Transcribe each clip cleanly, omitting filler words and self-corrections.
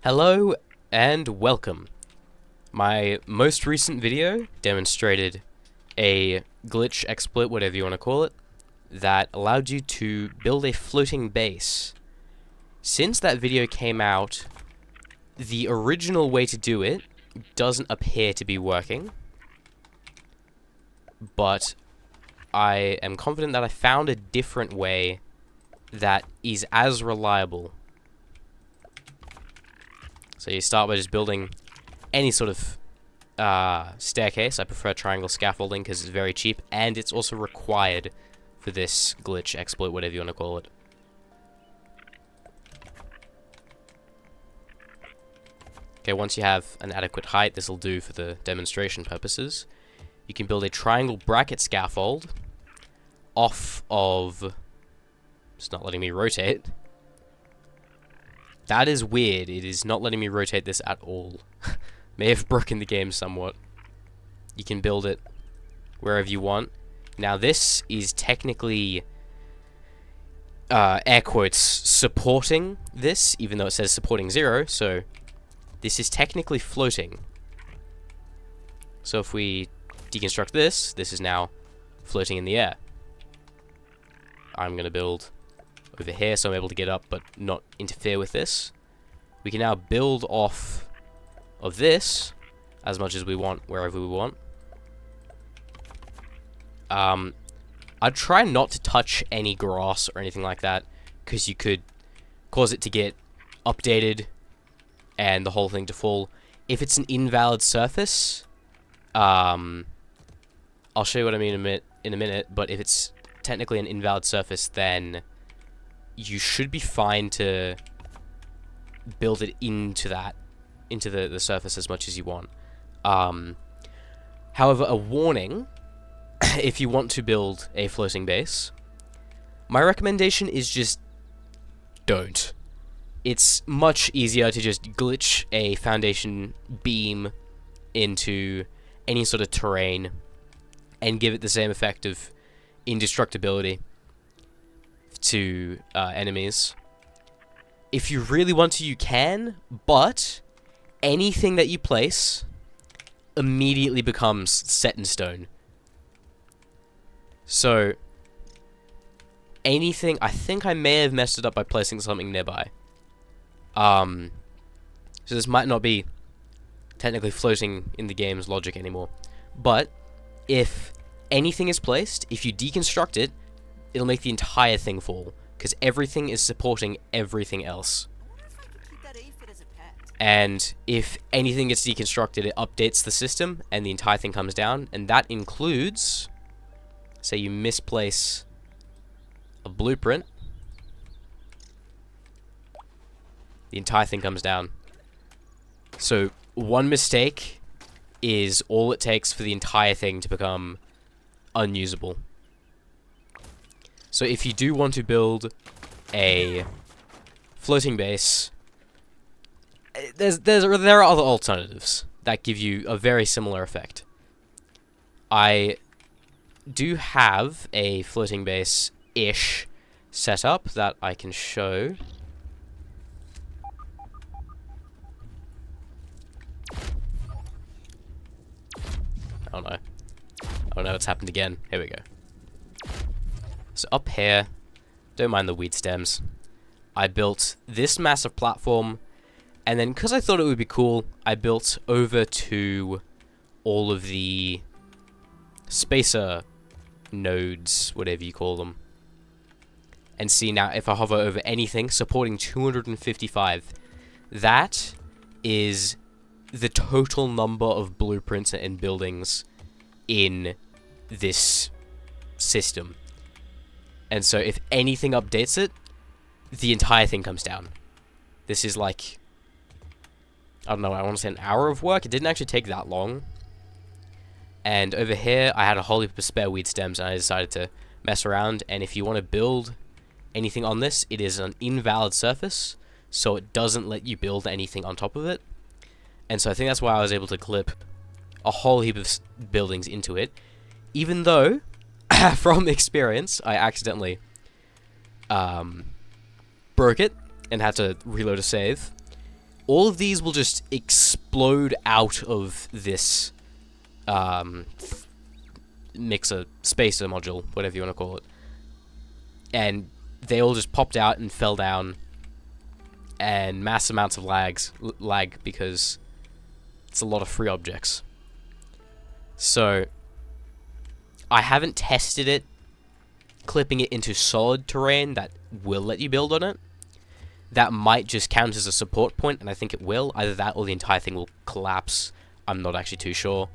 Hello and welcome. My most recent video demonstrated a glitch, exploit, whatever you want to call it, that allowed you to build a floating base. Since that video came out, the original way to do it doesn't appear to be working, but I am confident that I found a different way that is as reliable. So you start by just building any sort of staircase. I prefer triangle scaffolding because it's very cheap, and it's also required for this glitch, exploit, whatever you want to call it. Okay, once you have an adequate height, this will do for the demonstration purposes. You can build a triangle bracket scaffold off of... It's not letting me rotate. That is weird. It is not letting me rotate this at all. May have broken the game somewhat. You can build it wherever you want. Now this is technically, air quotes, supporting this, even though it says supporting 0, so this is technically floating. So if we deconstruct this, this is now floating in the air. I'm going to build over here so I'm able to get up but not interfere with this. We can now build off of this as much as we want, wherever we want. I'd try not to touch any grass or anything like that, because you could cause it to get updated and the whole thing to fall. If it's an invalid surface, I'll show you what I mean in a minute, but if it's technically an invalid surface, then you should be fine to build it into the surface as much as you want. However, a warning, if you want to build a floating base, my recommendation is just don't. It's much easier to just glitch a foundation beam into any sort of terrain and give it the same effect of indestructibility to enemies. If you really want to, you can, but anything that you place immediately becomes set in stone. So anything, I think I may have messed it up by placing something nearby. So this might not be technically floating in the game's logic anymore. But if anything is placed, if you deconstruct it, it'll make the entire thing fall, because everything is supporting everything else. And if anything gets deconstructed, it updates the system, and the entire thing comes down, and that includes, say you misplace a blueprint, the entire thing comes down. So one mistake is all it takes for the entire thing to become unusable. So if you do want to build a floating base, there are other alternatives that give you a very similar effect. I do have a floating base-ish setup that I can show. Oh no. Oh no, it's happened again. Here we go. So up here, don't mind the weed stems, I built this massive platform, and then because I thought it would be cool, I built over to all of the spacer nodes, whatever you call them. And see now, if I hover over anything supporting 255, that is the total number of blueprints and buildings in this system. And so if anything updates it, the entire thing comes down. This is like, I don't know, I want to say an hour of work. It didn't actually take that long. And over here, I had a whole heap of spare weed stems, and I decided to mess around. And if you want to build anything on this, it is an invalid surface, so it doesn't let you build anything on top of it. And so I think that's why I was able to clip a whole heap of buildings into it, even though from experience, I accidentally broke it and had to reload a save. all of these will just explode out of this mixer, spacer module, whatever you want to call it. And they all just popped out and fell down, and mass amounts of lag because it's a lot of free objects. So I haven't tested it, clipping it into solid terrain that will let you build on it. That might just count as a support point, and I think it will. Either that or the entire thing will collapse. I'm not actually too sure.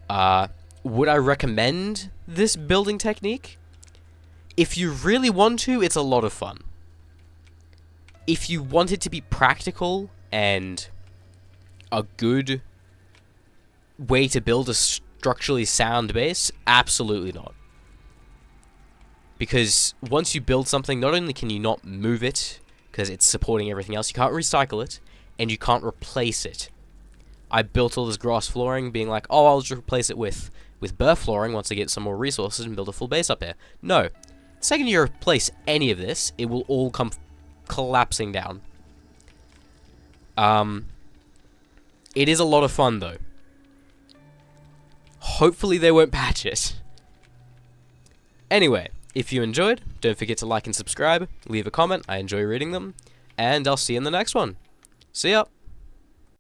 Would I recommend this building technique? If you really want to, it's a lot of fun. If you want it to be practical and a good way to build a structurally sound base, absolutely not. Because once you build something, not only can you not move it, because it's supporting everything else, you can't recycle it, and you can't replace it. I built all this grass flooring, being like, oh, I'll just replace it with burr flooring once I get some more resources and build a full base up here. No. The second you replace any of this, it will all come collapsing down. It is a lot of fun, though. Hopefully they won't patch it. Anyway, if you enjoyed, don't forget to like and subscribe, leave a comment, I enjoy reading them, and I'll see you in the next one. See ya!